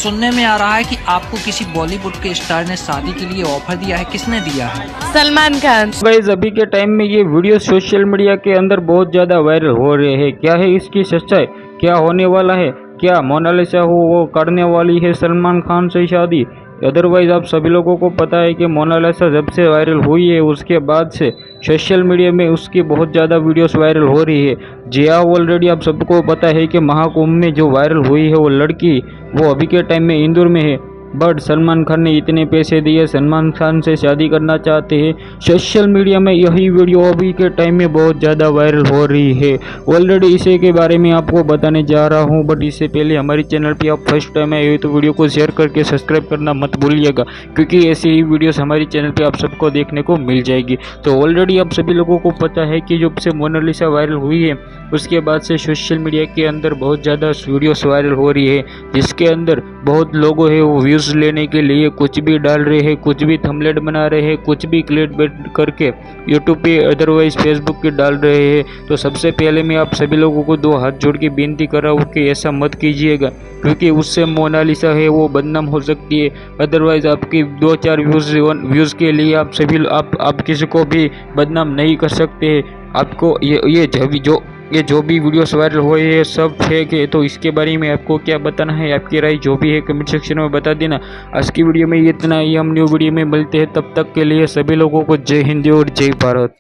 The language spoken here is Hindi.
सुनने में आ रहा है कि आपको किसी बॉलीवुड के स्टार ने शादी के लिए ऑफर दिया है। किसने दिया है? सलमान खान। गाइस अभी के टाइम में ये वीडियो सोशल मीडिया के अंदर बहुत ज़्यादा वायरल हो रहे हैं। क्या है इसकी सच्चाई? क्या होने वाला है? क्या मोनालिसा वो करने वाली है सलमान खान से शादी? अदरवाइज आप सभी लोगों को पता है कि मोनालिसा जब से वायरल हुई है उसके बाद से सोशल मीडिया में उसकी बहुत ज़्यादा वीडियोस वायरल हो रही है। जी हाँ, ऑलरेडी आप सबको पता है कि महाकुंभ में जो वायरल हुई है वो लड़की वो अभी के टाइम में इंदौर में है। बट सलमान खान ने इतने पैसे दिए, सलमान खान से शादी करना चाहते हैं। सोशल मीडिया में यही वीडियो अभी के टाइम में बहुत ज़्यादा वायरल हो रही है। ऑलरेडी इसी के बारे में आपको बताने जा रहा हूं, बट इससे पहले हमारे चैनल पे आप फर्स्ट टाइम आए हो तो वीडियो को शेयर करके सब्सक्राइब करना मत भूलिएगा, क्योंकि ऐसी ही वीडियोस हमारे चैनल पे आप सबको देखने को मिल जाएगी। तो ऑलरेडी आप सभी लोगों को पता है कि जब से मोनालिसा वायरल हुई है उसके बाद से सोशल मीडिया के अंदर बहुत ज़्यादा वीडियोस वायरल हो रही है, जिसके अंदर बहुत लोगों है वो व्यूज़ लेने के लिए कुछ भी डाल रहे हैं, कुछ भी थंबनेल बना रहे हैं, कुछ भी क्लिक बेट करके यूट्यूब पे अदरवाइज फेसबुक पे डाल रहे हैं। तो सबसे पहले मैं आप सभी लोगों को दो हाथ जोड़ के विनती कर रहा हूँ कि ऐसा मत कीजिएगा, क्योंकि उससे मोनालिसा है वो बदनाम हो सकती है। अदरवाइज आपकी 2-4 व्यूज़ के लिए आप किसी को भी बदनाम नहीं कर सकते। आपको ये जो भी वीडियोस वायरल हुए हैं सब फेक है। तो इसके बारे में आपको क्या बताना है, आपकी राय जो भी है कमेंट सेक्शन में बता देना। आज की वीडियो में इतना ही, हम न्यू वीडियो में मिलते हैं, तब तक के लिए सभी लोगों को जय हिंद और जय भारत।